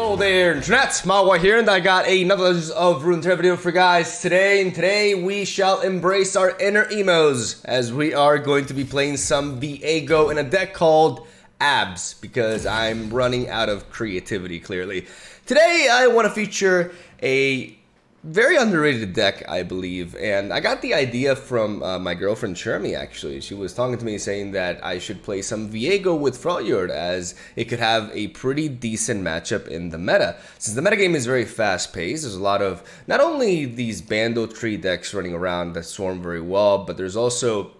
Hello there, internet. MegaMogwai here, and I got another of Runeterra video for you guys today. And today we shall embrace our inner emos, as we are going to be playing some VIEGO in a deck called Abs, because I'm running out of creativity, clearly. Today I want to feature a very underrated deck, I believe, and I got the idea from my girlfriend Shermie, actually. She was talking to me saying that I should play some VIEGO with Freljord, as it could have a pretty decent matchup in the meta. Since the metagame is very fast-paced, there's a lot of not only these Bando tree decks running around that swarm very well, but there's also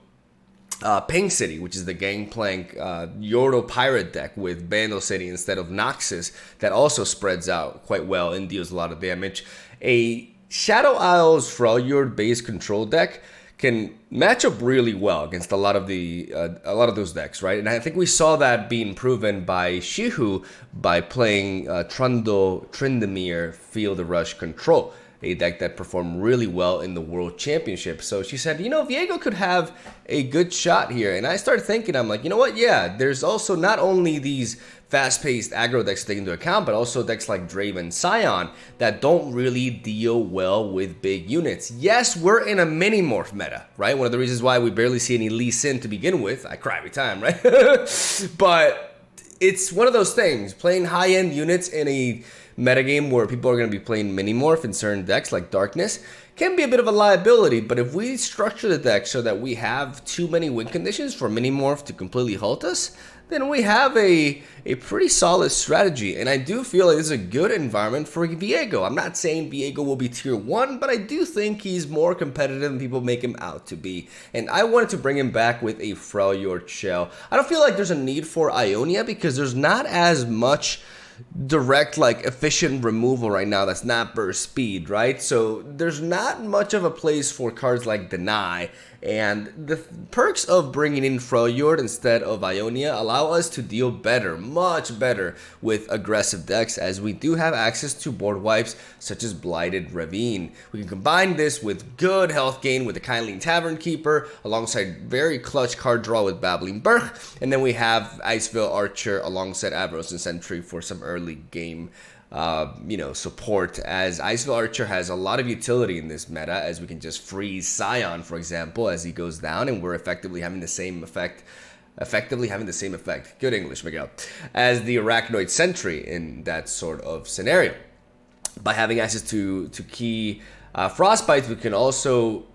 Pink City, which is the Gangplank Yordo Pirate deck with Bando City instead of Noxus, that also spreads out quite well and deals a lot of damage. A Shadow Isles Freljord based control deck can match up really well against a lot of those decks, right? And I think we saw that being proven by Shihu by playing Tryndamere Field Rush Control, a deck that performed really well in the World Championship. So she said, you know, VIEGO could have a good shot here. And I started thinking, I'm like, you know what? Yeah, there's also not only these fast-paced aggro decks to take into account, but also decks like Draven Scion that don't really deal well with big units. Yes, we're in a mini-morph meta, right? One of the reasons why we barely see any Lee Sin to begin with. I cry every time, right? But it's one of those things. Playing high-end units in a metagame where people are going to be playing mini-morph in certain decks like Darkness can be a bit of a liability, but if we structure the deck so that we have too many win conditions for mini-morph to completely halt us, then we have a pretty solid strategy. And I do feel like this is a good environment for VIEGO. I'm not saying VIEGO will be tier 1, but I do think he's more competitive than people make him out to be. And I wanted to bring him back with a Freljord shell. I don't feel like there's a need for Ionia because there's not as much direct, like, efficient removal right now that's not burst speed, right? So there's not much of a place for cards like Deny, and the perks of bringing in Freljord instead of Ionia allow us to deal better, much better, with aggressive decks, as we do have access to board wipes such as Blighted Ravine. We can combine this with good health gain with the Kindling Tavern Keeper, alongside very clutch card draw with Babbling Burk, and then we have Iceville Archer alongside Avros and Sentry for some early game support, as Iceville Archer has a lot of utility in this meta, as we can just freeze Scion, for example, as he goes down, and we're effectively having the same effect. Good English, Miguel. As the Arachnoid Sentry in that sort of scenario. By having access to key Frostbites, we can also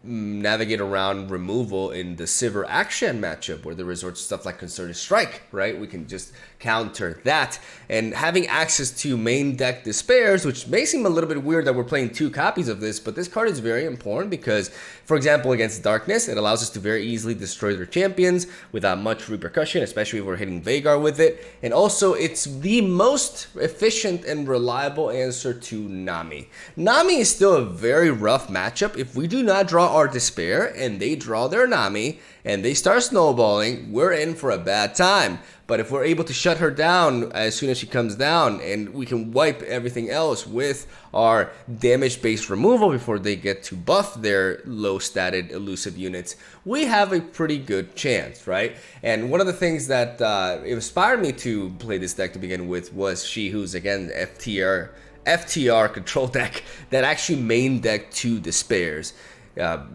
navigate around removal in the Sivir Action matchup, where they resort to stuff like Concerted Strike, right? We can just counter that. And having access to main deck Despairs, which may seem a little bit weird that we're playing 2 copies of this, but this card is very important because, for example, against Darkness, it allows us to very easily destroy their champions without much repercussion, especially if we're hitting Veigar with it. And also, it's the most efficient and reliable answer to Nami. Nami is still a very rough matchup. If we do not draw our Despair and they draw their Nami and they start snowballing, we're in for a bad time. But if we're able to shut her down as soon as she comes down, and we can wipe everything else with our damage-based removal before they get to buff their low-statted elusive units, we have a pretty good chance, right? And one of the things that inspired me to play this deck to begin with was Shihu's, again, FTR control deck that actually main deck 2 Despairs.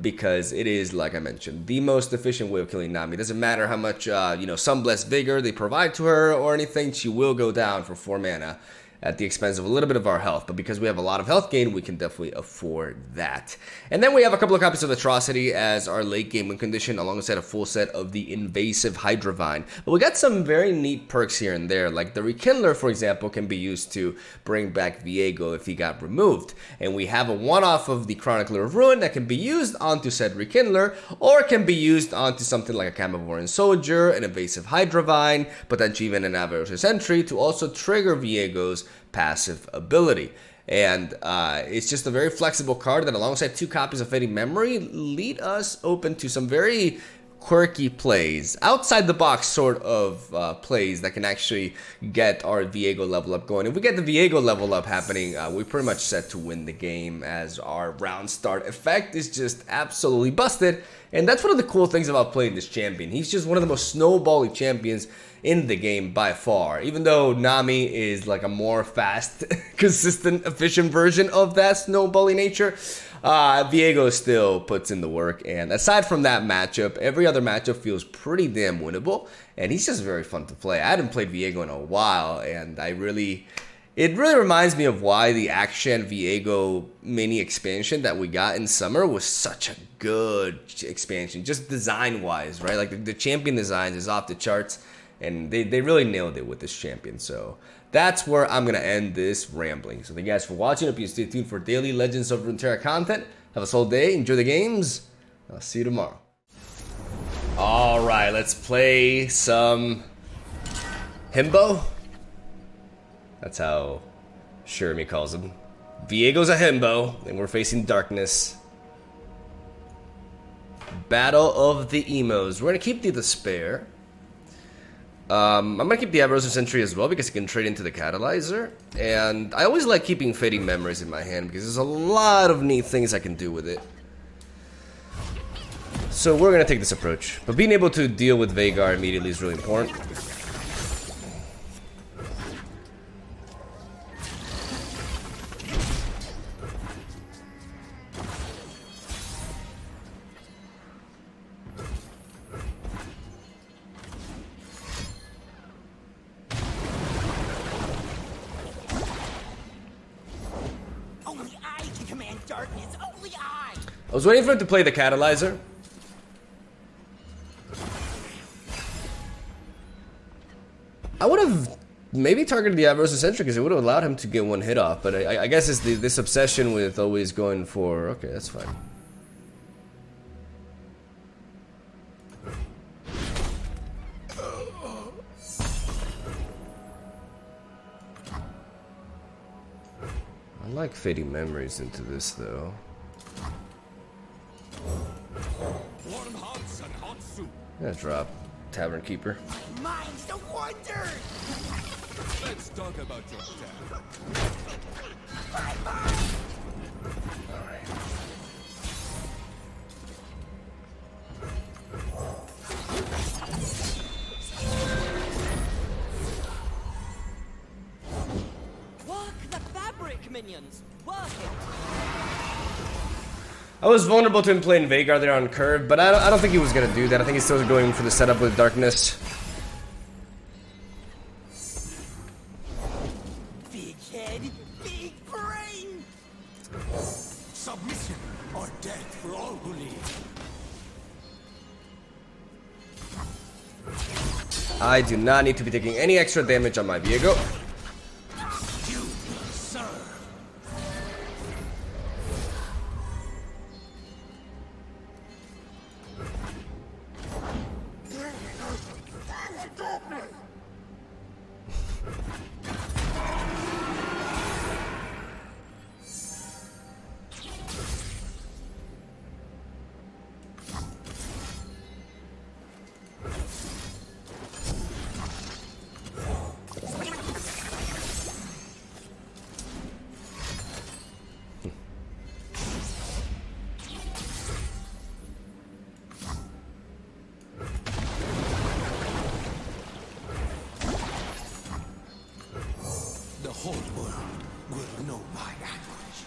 Because it is, like I mentioned, the most efficient way of killing Nami. It doesn't matter how much, Sunblessed Vigor they provide to her or anything, she will go down for 4 mana at the expense of a little bit of our health. But because we have a lot of health gain, we can definitely afford that. And then we have a couple of copies of Atrocity as our late game win condition, alongside a full set of the Invasive Hydravine. But we got some very neat perks here and there, like the Rekindler, for example, can be used to bring back VIEGO if he got removed. And we have a one-off of the Chronicler of Ruin that can be used onto said Rekindler, or can be used onto something like a Camavoran Soldier, an Invasive Hydravine, potentially even an Avros Sentry, to also trigger VIEGO's passive ability. And it's just a very flexible card that, alongside 2 copies of Fading Memory, lead us open to some very quirky plays, outside the box sort of plays that can actually get our VIEGO level up going. If we get the VIEGO level up happening, we're pretty much set to win the game, as our round start effect is just absolutely busted. And that's one of the cool things about playing this champion. He's just one of the most snowbally champions in the game by far. Even though Nami is like a more fast, consistent, efficient version of that snowbally nature, VIEGO still puts in the work. And aside from that matchup, every other matchup feels pretty damn winnable. And he's just very fun to play. I hadn't played VIEGO in a while, and it really reminds me of why the Action VIEGO mini expansion that we got in summer was such a good expansion, just design-wise, right? Like the champion designs is off the charts, and they really nailed it with this champion. So that's where I'm gonna end this rambling. So thank you guys for watching. Hope you stay tuned for daily Legends of Runeterra content. Have a solid day. Enjoy the games. I'll see you tomorrow. All right, let's play some Himbo. That's how Shermie calls him. VIEGO's a himbo, and we're facing darkness. Battle of the Emos. We're gonna keep the Despair. I'm gonna keep the Aberration Sentry as well because it can trade into the Catalyzer. And I always like keeping Fading Memories in my hand because there's a lot of neat things I can do with it. So we're gonna take this approach. But being able to deal with Veigar immediately is really important. I was waiting for him to play the Catalyzer. I would have maybe targeted the Aberration Sentry because it would have allowed him to get one hit off, but I guess it's this obsession with always going for... Okay, that's fine. I like Fading Memories into this, though. Warm hearts and hot soup. I'm gonna drop Tavern Keeper. Mine's the wonder. Let's talk about your town. Alright. Work the fabric, minions. Work it. I was vulnerable to him playing Veigar there on curve, but I don't think he was going to do that. I think he's still going for the setup with Darkness. Big head, big brain. Submission or death for all who live. I do not need to be taking any extra damage on my VIEGO. You serve. The whole world will know my anguish.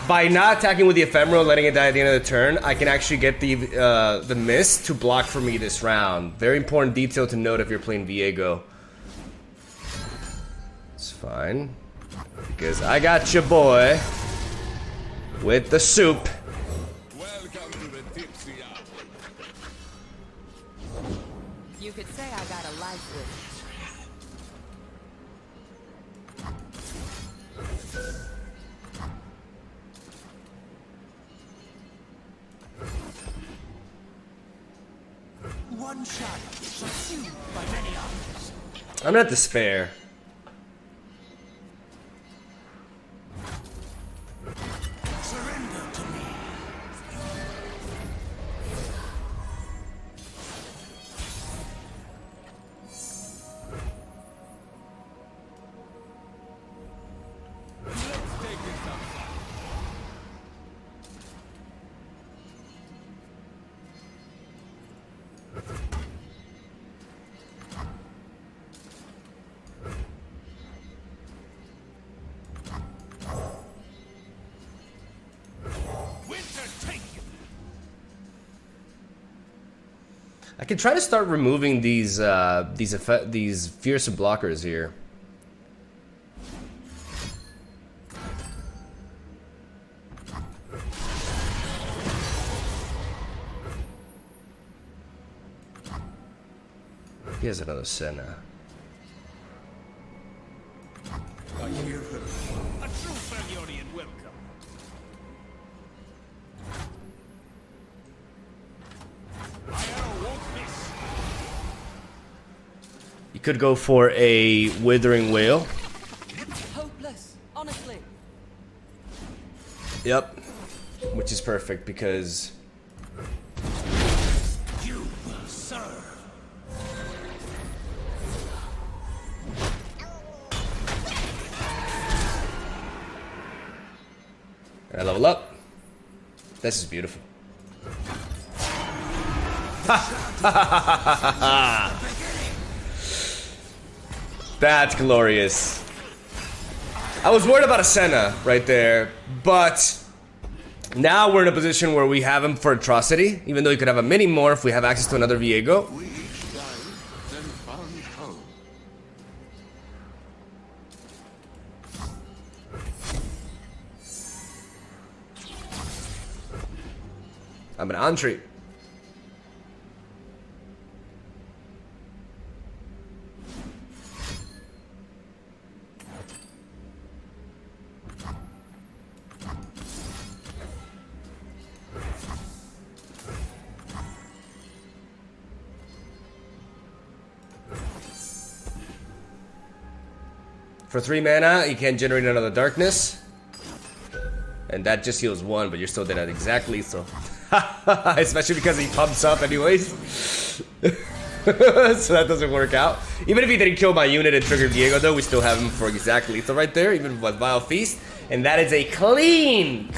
By not attacking with the Ephemeral, letting it die at the end of the turn, I can actually get the Mist to block for me this round. Very important detail to note if you're playing VIEGO. It's fine. Because I got your boy with the soup. Welcome to the tipsy hour. You could say I got a life with One shadow subsumed by many others. I'm not Despair. Surrender to me. I can try to start removing these fearsome blockers here. He has another Senna. I hear her. A true Freljordian welcome. My arrow won't miss. You could go for a Withering Whale. Hopeless, honestly. Yep. Which is perfect because You will serve. I level up. This is beautiful. That's glorious. I was worried about a Senna right there, but now we're in a position where we have him for Atrocity, even though he could have a mini more if we have access to another Viego. We died, then found home. I'm an entree. For 3 mana, you can generate another darkness. And that just heals 1, but you're still dead at exactly so. Especially because he pumps up anyways. So that doesn't work out. Even if he didn't kill my unit and trigger Viego though, we still have him for exact lethal right there, even with Vile Feast. And that is a clean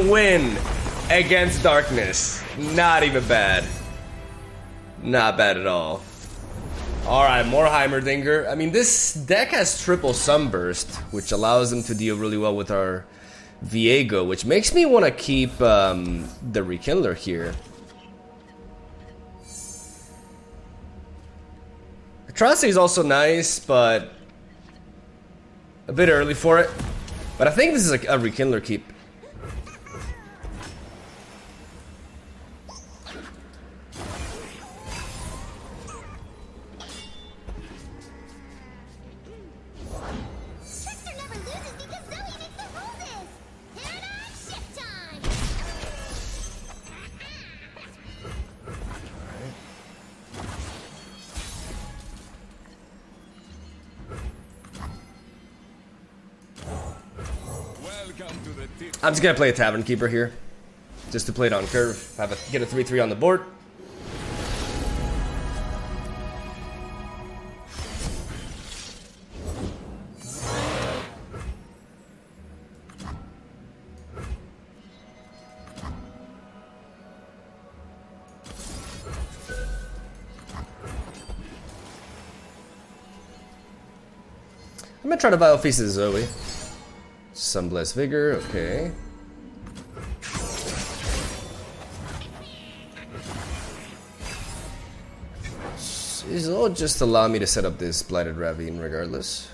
win against Darkness. Not even bad. Not bad at all. Alright, more Heimerdinger. I mean, this deck has triple Sunburst, which allows them to deal really well with our Viego, which makes me want to keep the Rekindler here. Atrocity is also nice, but a bit early for it. But I think this is a Rekindler keep. I'm just gonna play a Tavern Keeper here, just to play it on curve. Get a 3/3 on the board. I'm gonna try to Vile Feast as Zoe. Sunblessed Vigor, okay. It'll just allow me to set up this Blighted Ravine regardless.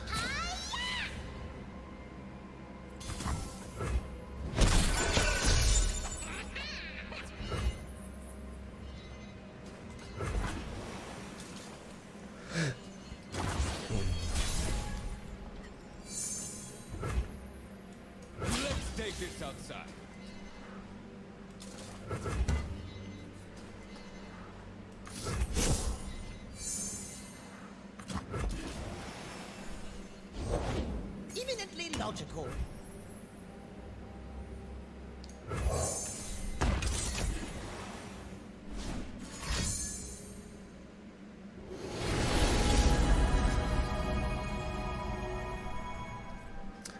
Eminently logical.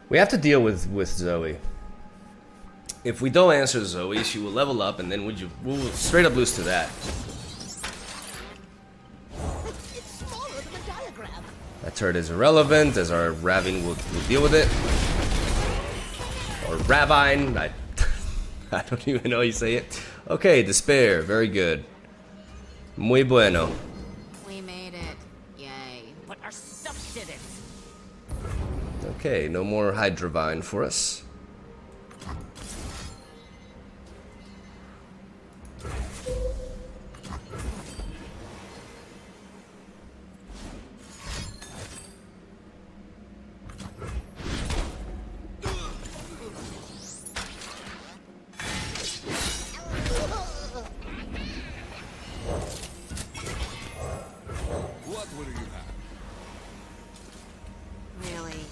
We have to deal with Zoe. If we don't answer Zoe, she will level up, and then we'll straight up lose to that. It's smaller than the diagram. That turret is irrelevant, as our Ravine will deal with it. Or Ravine, I don't even know how you say it. Okay, Despair, very good. Muy bueno. We made it. Yay. But our stuff didn't. Okay, no more Hydrovine for us. What will you have? Really?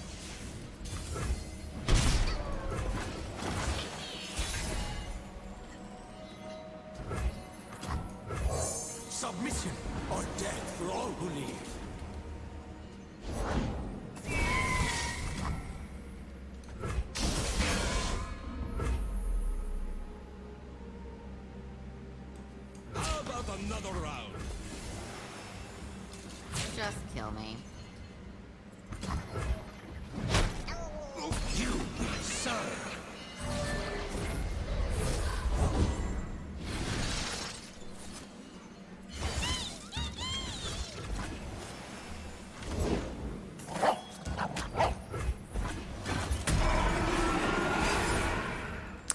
Submission or death for all who live. How about another round? Just kill me. You will serve.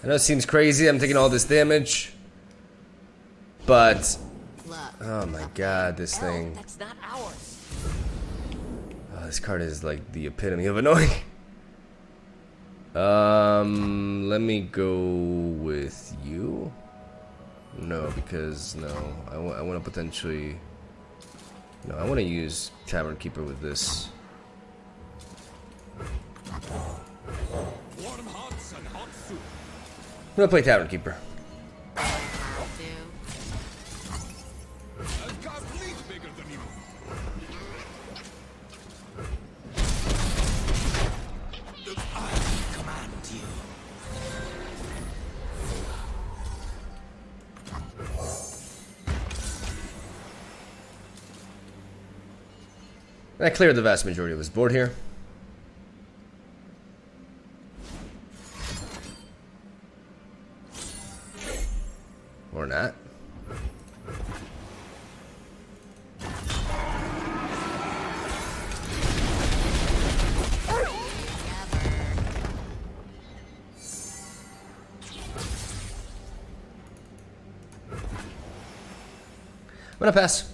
I know it seems crazy, I'm taking all this damage. But, Look. oh my god, this Oh, thing. that's not ours. Oh, this card is like the epitome of annoying. Let me go with you. No, because no, I want to potentially. No, I want to use Tavern Keeper with this. Warm hots and hot soup. I'm gonna play Tavern Keeper. Have to. I've got fleet bigger than you. I command you. And I cleared the vast majority of this board here. Or not. I'm gonna pass.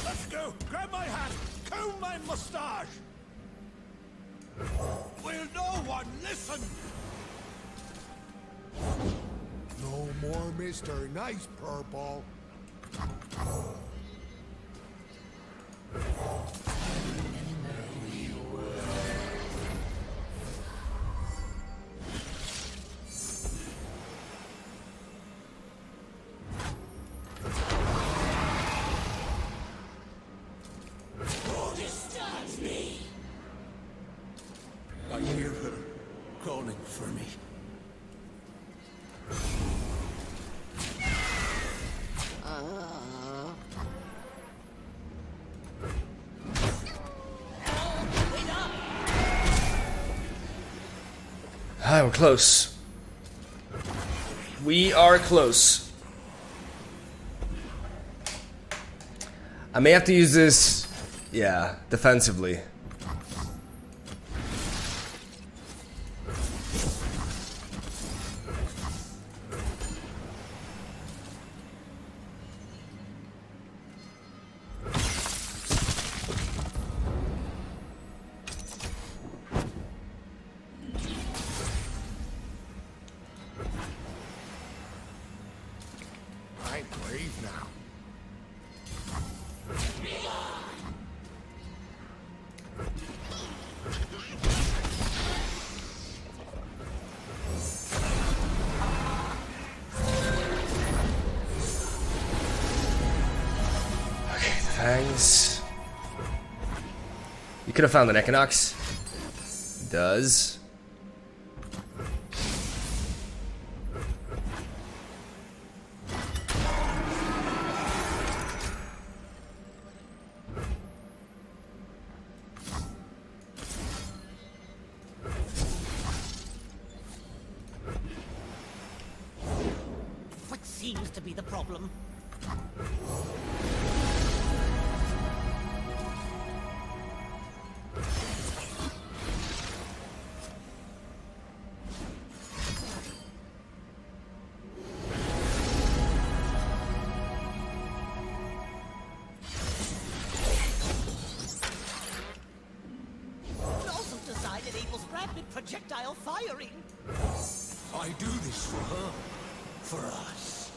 Let's go. Grab my hat. Comb my mustache. Will no one listen? No more Mr. Nice Purple. I hear her calling for me. Ah, we're close. We are close. I may have to use this, yeah, defensively. I'm brave now. Okay, the fangs. You could have found an Equinox. Does. seems to be the problem. Projectile firing. I do this for her, for us.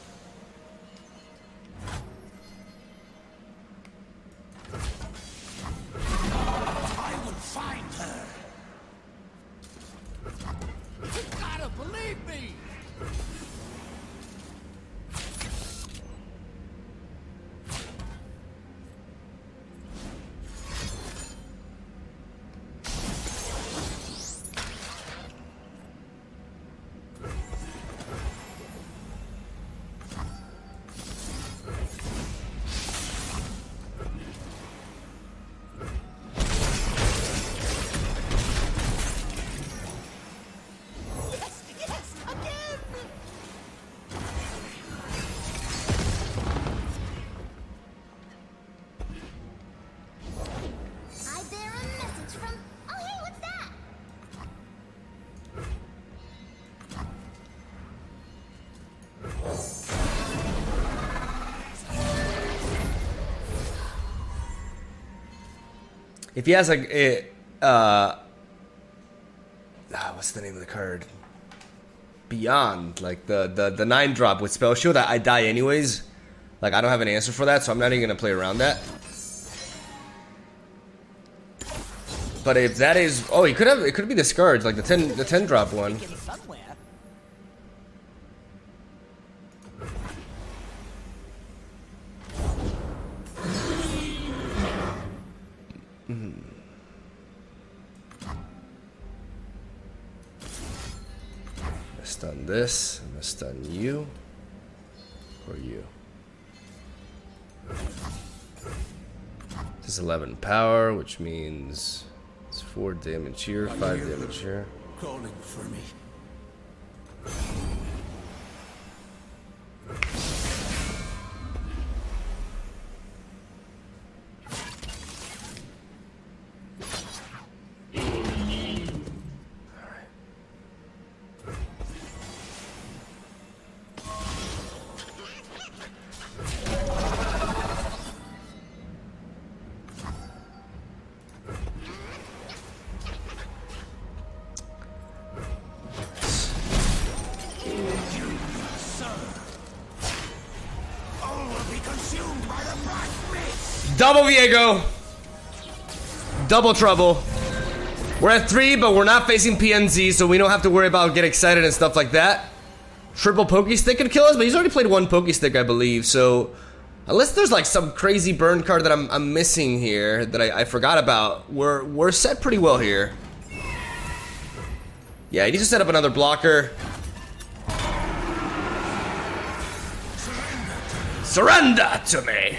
I will find her. You gotta believe me. If he has like what's the name of the card? Beyond, like the 9-drop with spell shield, I die anyways. Like I don't have an answer for that, so I'm not even gonna play around that. But if that is, oh, he could have, it could be the Scourge, like the 10-drop one. Stun this, I'm gonna stun you, or you. This is 11 power, which means it's 4 damage here, 5 damage here. Calling for me. Double Viego! Double trouble. We're at 3, but we're not facing PNZ, so we don't have to worry about getting excited and stuff like that. Triple Pokestick could kill us, but he's already played 1 Pokestick, I believe, so... Unless there's like some crazy burn card that I'm missing here that I forgot about, we're set pretty well here. Yeah, he needs to set up another blocker. Surrender to me!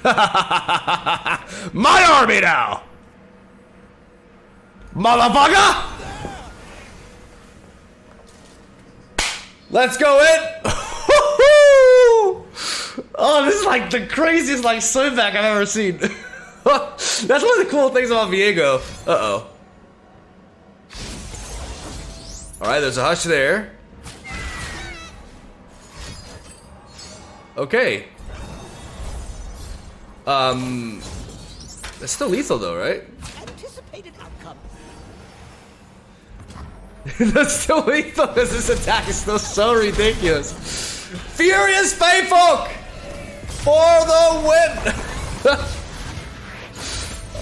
My army now! Motherfucker! Let's go in! Oh, this is like the craziest like swim back I've ever seen. That's one of the cool things about Viego. Uh-oh. Alright, there's a hush there. Okay. That's still lethal though, right? Anticipated outcome. That's still lethal because this attack is still so ridiculous. Furious Feyfolk! For the win!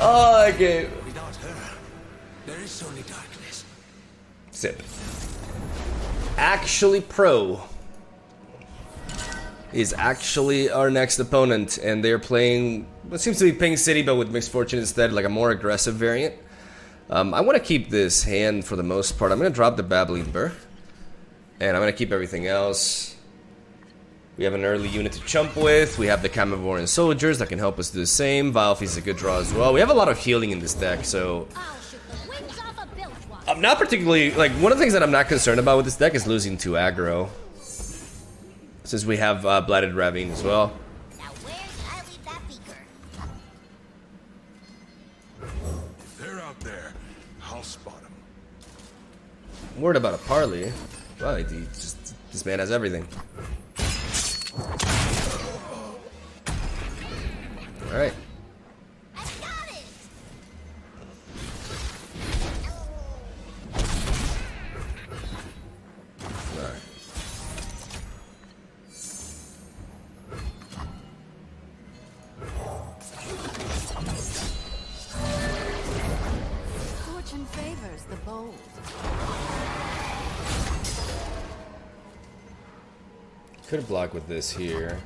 Oh, okay. Without her, there is only darkness. Zip. Actually Pro is actually our next opponent, and they're playing what seems to be Pink City, but with Mixed Fortune instead, like a more aggressive variant. I want to keep this hand for the most part. I'm going to drop the Babbling Burr, and I'm going to keep everything else. We have an early unit to chump with. We have the Camivorian Soldiers that can help us do the same. Vilefy is a good draw as well. We have a lot of healing in this deck, so... I'm not particularly... Like, one of the things that I'm not concerned about with this deck is losing 2 aggro. since we have Blighted Ravine as well. Now where did I leave that beaker? If they're out there, I'll spot them. Worried about a parley. Well, this man has everything. Alright. I got it! Alright. Fortune favors the bold. Could block with this here.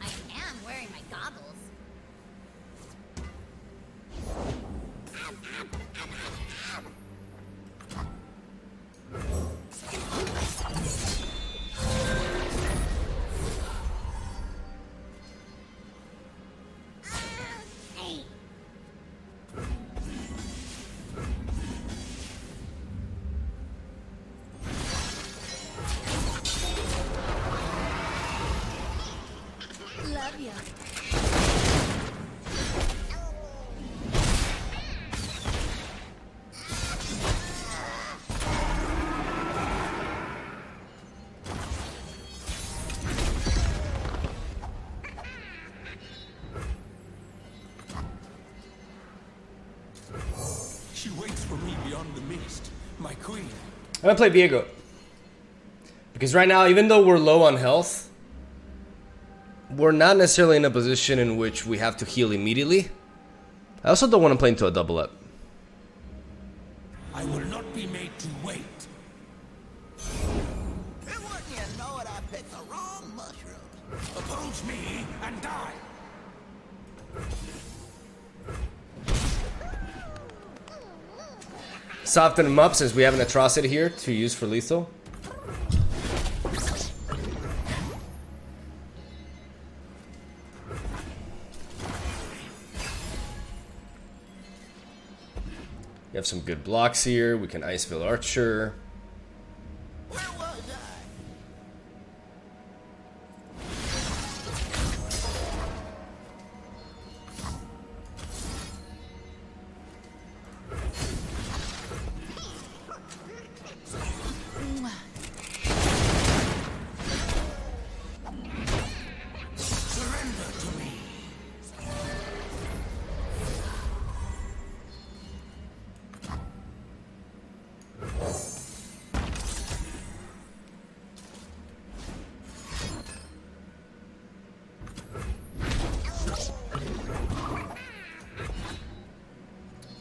I am wearing my goggles. Hey. Love ya. She waits for me beyond the mist, my queen. I'm gonna play VIEGO. Because right now, even though we're low on health, we're not necessarily in a position in which we have to heal immediately. I also don't want to play into a double up. I will not be made to wait. And wouldn't you know it, I picked the wrong mushroom. Oppose me and die. Soften him up since we have an atrocity here to use for lethal. We have some good blocks here. We can Iceville Archer. Where was I? Surrender to me.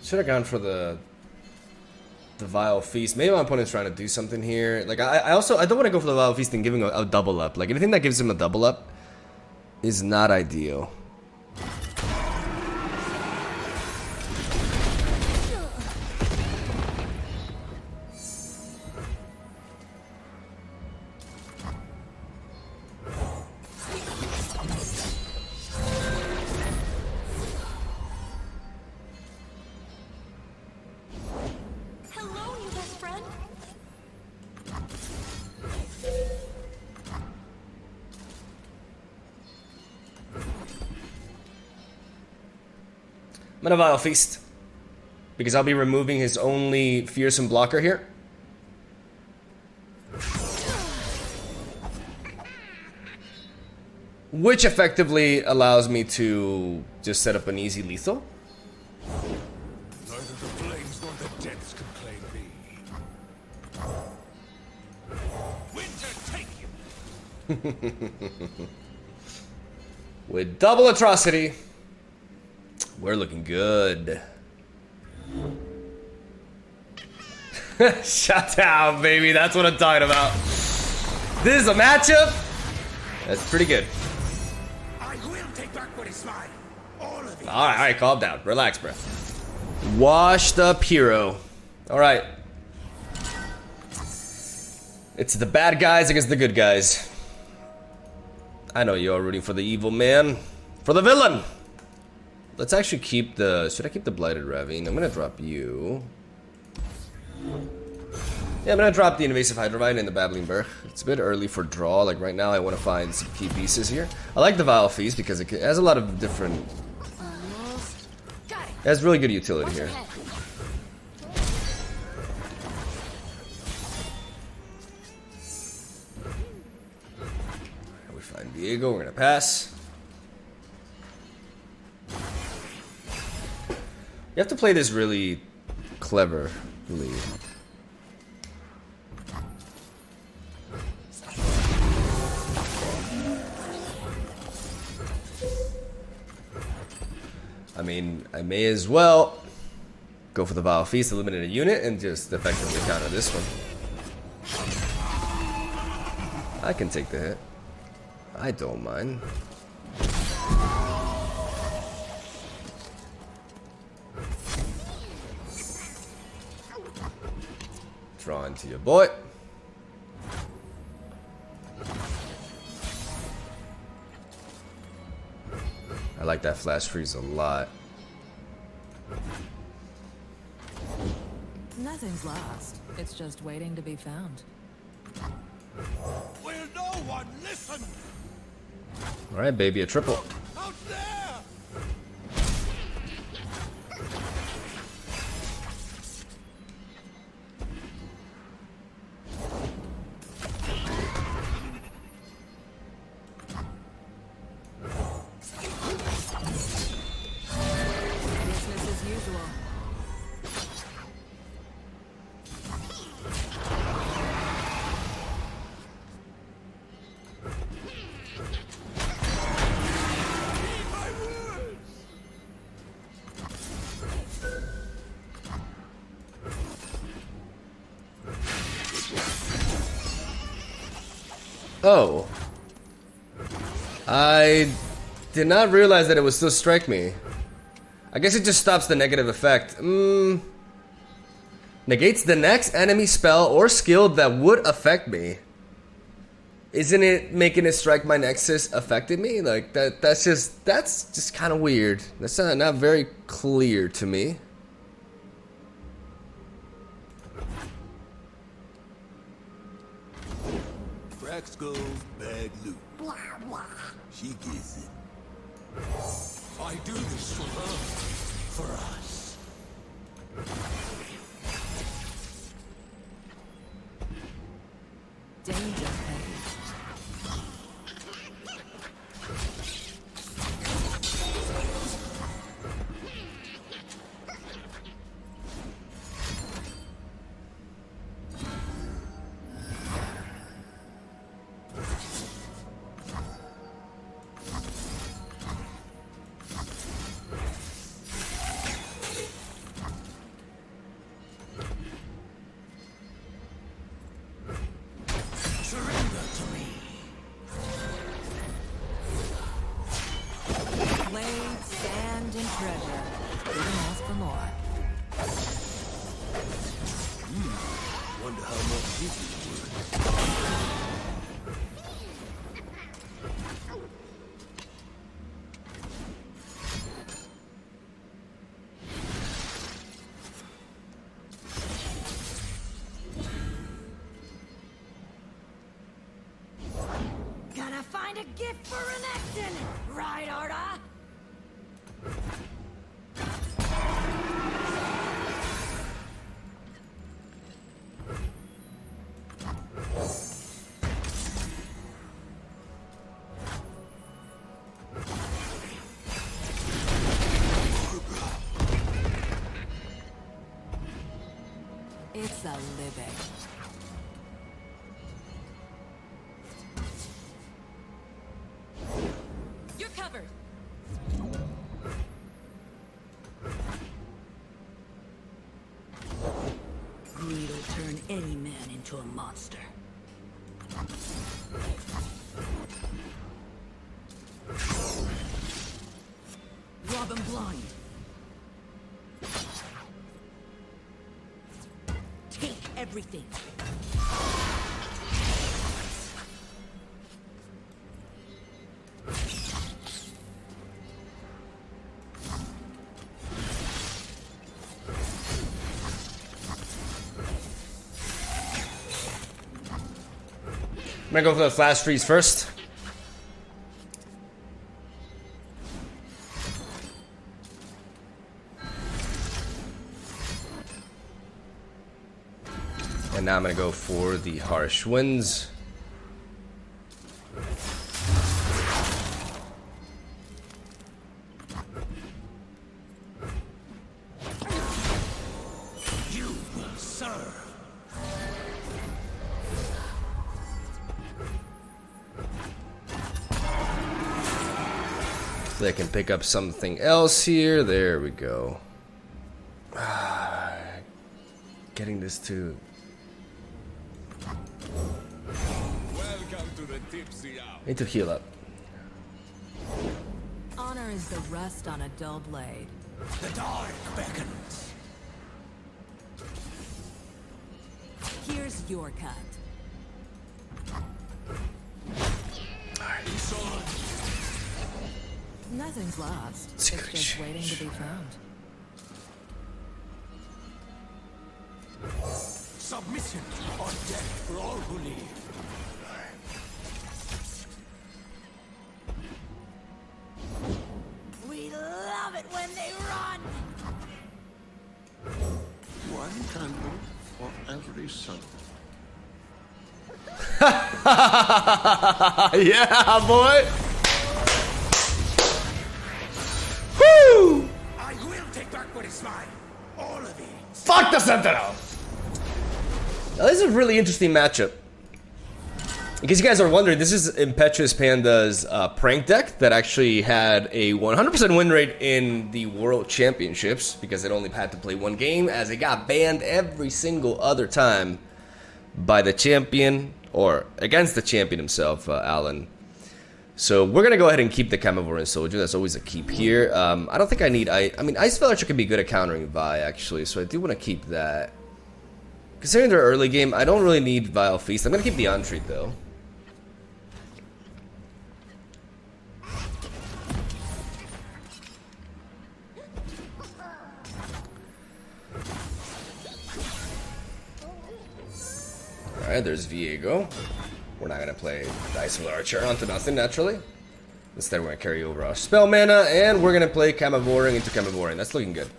Should have gone for the Vile Feast. Maybe my opponent's trying to do something here. Like I don't want to go for the Vile Feast and giving a double up. Like anything that gives him a double up is not ideal. Hello, new best friend. I'm gonna Vile Feast because I'll be removing his only fearsome blocker here. Which effectively allows me to just set up an easy lethal. Neither the flames nor the depths can claim me. Winter, take you! With double atrocity, we're looking good. Shut down, baby. That's what I'm talking about. This is a matchup. That's pretty good. I will take back what is mine. All of it. All right, calm down. Relax, bro. Washed up hero. All right. It's the bad guys against the good guys. I know you're rooting for the evil man. For the villain. Let's actually keep the... Should I keep the Blighted Ravine? I'm gonna drop you. Yeah, I'm gonna drop the Invasive Hydrovine and the Babbling Burr. It's a bit early for draw. Like right now I want to find some key pieces here. I like the Vile Feast because it has a lot of different... It has really good utility here. We find VIEGO, we're gonna pass. You have to play this really cleverly. I mean, I may as well go for the Vile Feast, eliminate a unit, and just effectively counter this one. I can take the hit. I don't mind. Draw into your boy. I like that flash freeze a lot. Nothing's lost. It's just waiting to be found. Will no one listen? Alright, baby, a triple. Out there! Business as usual. Oh. I did not realize that it would still strike me. I guess it just stops the negative effect. Negates the next enemy spell or skill that would affect me. Isn't it making it strike my Nexus affected me? Like that's just kind of weird. That's not very clear to me. Crack skulls, bag loot. She gets it. I do this for her. For us. Danger page. Surrender to me. Blade, sand, and treasure. Couldn't ask for more. Wonder how much this is worth. Gonna find a gift for Renekton, right, Arda? It's a living. You're covered. Greed will turn any man into a monster. Rob him blind. Take everything. I'm gonna go for the flash freeze first. And now I'm gonna go for the harsh winds. You will serve. Hopefully I can pick up something else here. There we go. Getting this to... Welcome to the tipsy hour. Need to heal up. Honor is the rust on a dull blade. The dark beckons. Here's your cut. Nothing's lost. It's just waiting to be found. Submission or death for all who leave. We love it when they run. One candle for every sun. Yeah, boy! Woo! I will take back what is mine. All of it. Fuck the Sentinel! Now, this is a really interesting matchup. In case you guys are wondering, this is Impetuous Panda's prank deck that actually had a 100% win rate in the World Championships because it only had to play one game, as it got banned every single other time by the champion, or against the champion himself, Alan. So we're gonna go ahead and keep the Carnivoran Soldier. That's always a keep here. I don't think I need... I mean, Ice Villager can be good at countering Vi, actually, so I do want to keep that. Considering their early game, I don't really need Vile Feast. I'm gonna keep the Entreat, though. Alright, there's VIEGO. We're not gonna play Ice Villager onto nothing, naturally. Instead, we're gonna carry over our spell mana, and we're gonna play Carnivoring into Carnivoring. That's looking good.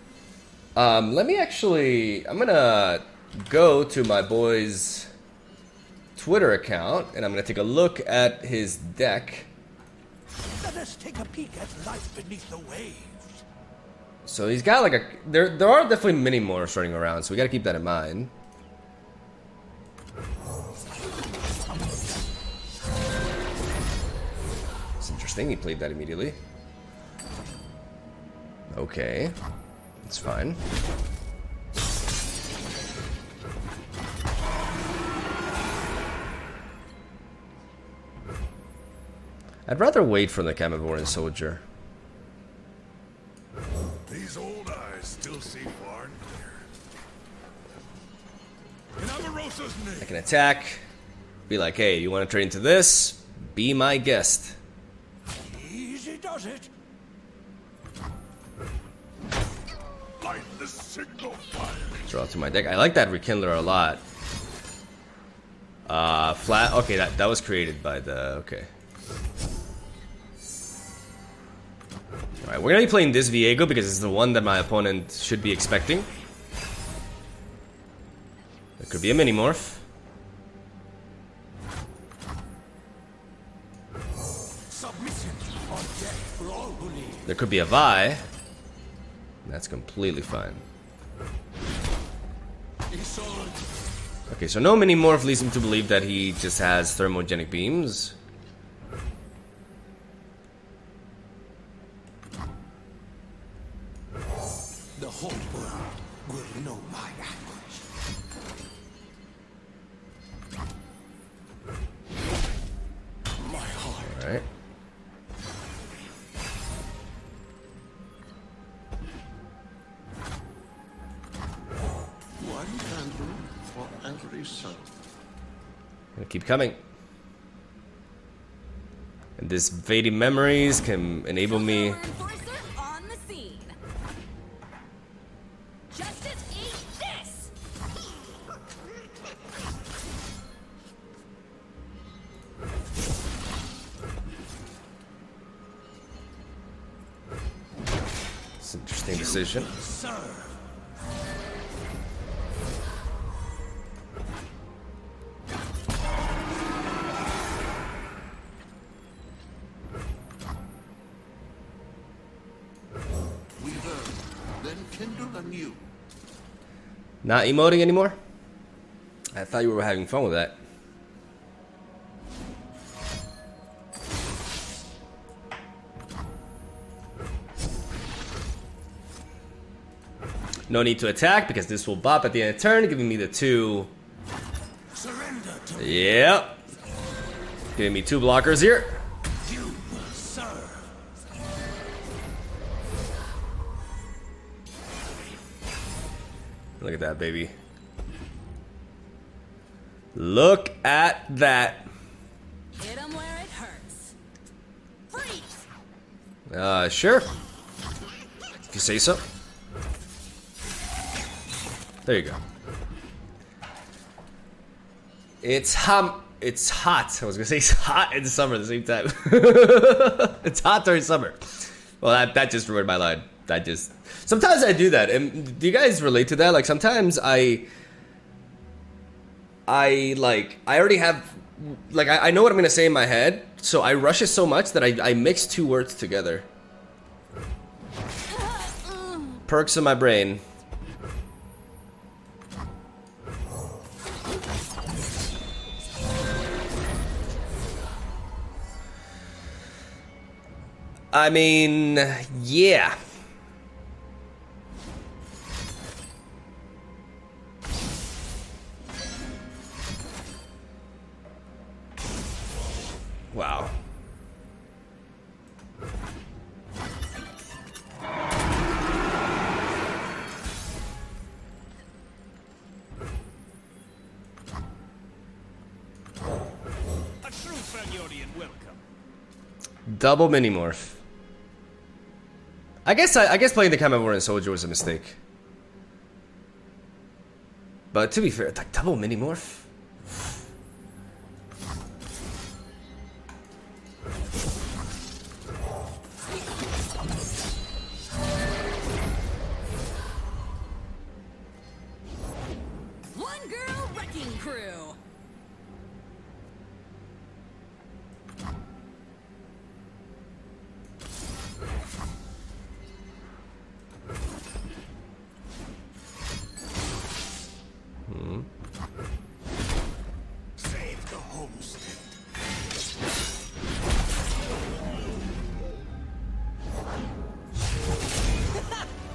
Let me actually... I'm gonna go to my boy's Twitter account, and I'm gonna take a look at his deck. Let us take a peek at life beneath the waves. So he's got like a... There are definitely many more running around, so we gotta keep that in mind. It's interesting, he played that immediately. Okay. It's fine. I'd rather wait for the Carnivoran Soldier. These old eyes still see far and clear. In Amorosa's name. I can attack, be like, hey, you want to trade into this? Be my guest. Easy does it. Light the signal fire. Draw to my deck. I like that Rekindler a lot. Flat. Okay, that was created by the... Okay. Alright, we're gonna be playing this VIEGO because it's the one that my opponent should be expecting. It could be a mini-morph. Submission or death for all who leave. There could be a Vi. That's completely fine. Okay, so no mini-morph leads him to believe that he just has thermogenic beams. The whole world will know my anguish. My heart. Alright. One candle for every sun. Gonna keep coming. And this Fading Memories can enable me... Enforcer on the scene. Justice eat this. It's an interesting decision. We burn, then kindle anew. Not emoting anymore? I thought you were having fun with that. No need to attack because this will bop at the end of the turn, giving me the 2. Surrender to Yep. Giving me 2 blockers here. you will serve. Look at that, baby. Look at that. Hit 'em where it hurts. Freeze! Sure. If you say so. There you go. It's hot. It's hot. I was gonna say it's hot in summer at the same time. It's hot during summer. Well, that just ruined my line. Sometimes I do that. And do you guys relate to that? Like sometimes I already have, like I know what I'm gonna say in my head, so I rush it so much that I mix 2 words together. Perks in my brain. I mean, yeah. Wow. A true Fagorian welcome. Double mini morph. I guess playing the Kamavoran Soldier was a mistake. But to be fair, like double mini morph. One girl wrecking crew. Save the homestead.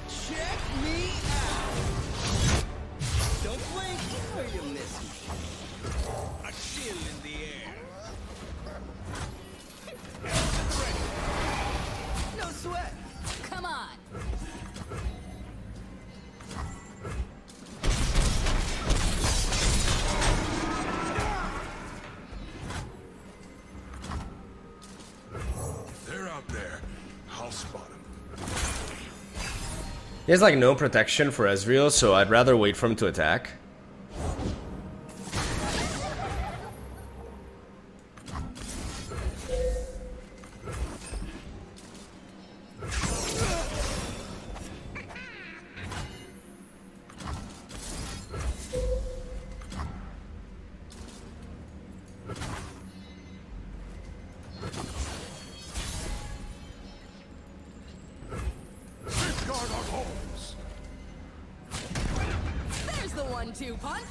Check me out. Don't blink or you'll miss me. A chill in the air. No sweat. Come on. They're out there. I'll spot them. He has like no protection for Ezreal, so I'd rather wait for him to attack. Safeguard our homes. There's the 1-2 punch.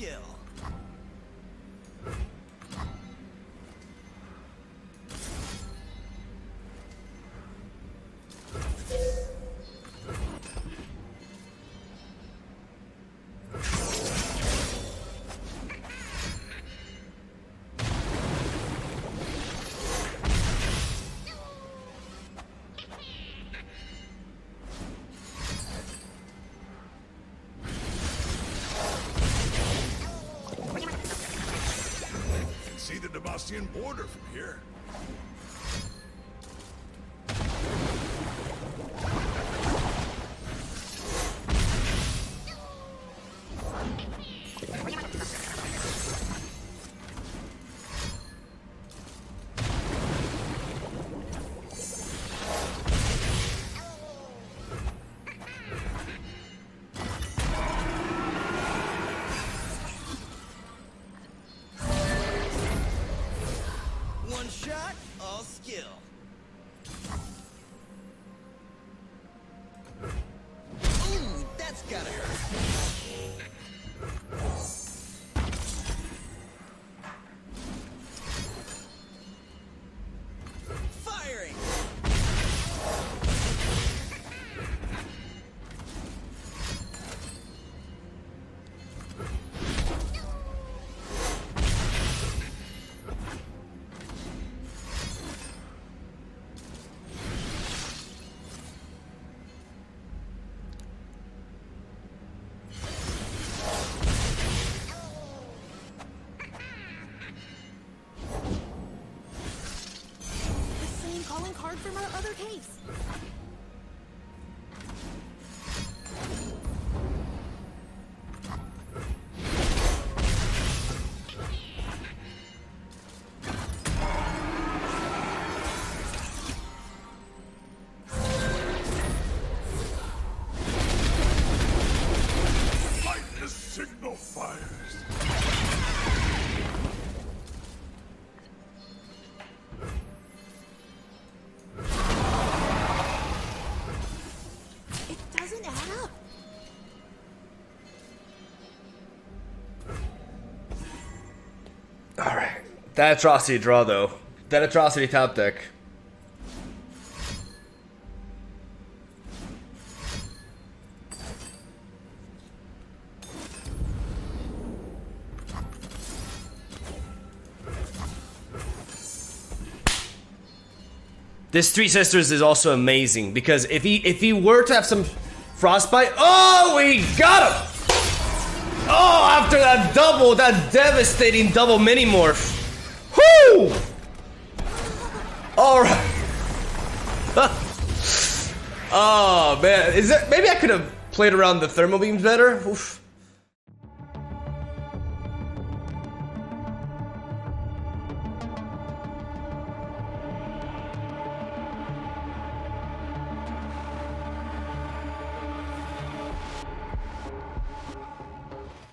skill. See the Demacian border from here. One shot, all skill. Ooh, that's gotta hurt. Firing. Same calling card from our other case. Light the signal fires. It doesn't add up. Alright. That atrocity draw though. That atrocity top deck. This Three Sisters is also amazing because if he were to have some frostbite, oh, we got him! Oh, after that double, that devastating double mini morph. Whoo! All right. Oh man, is it? Maybe I could have played around the thermal beams better. Oof.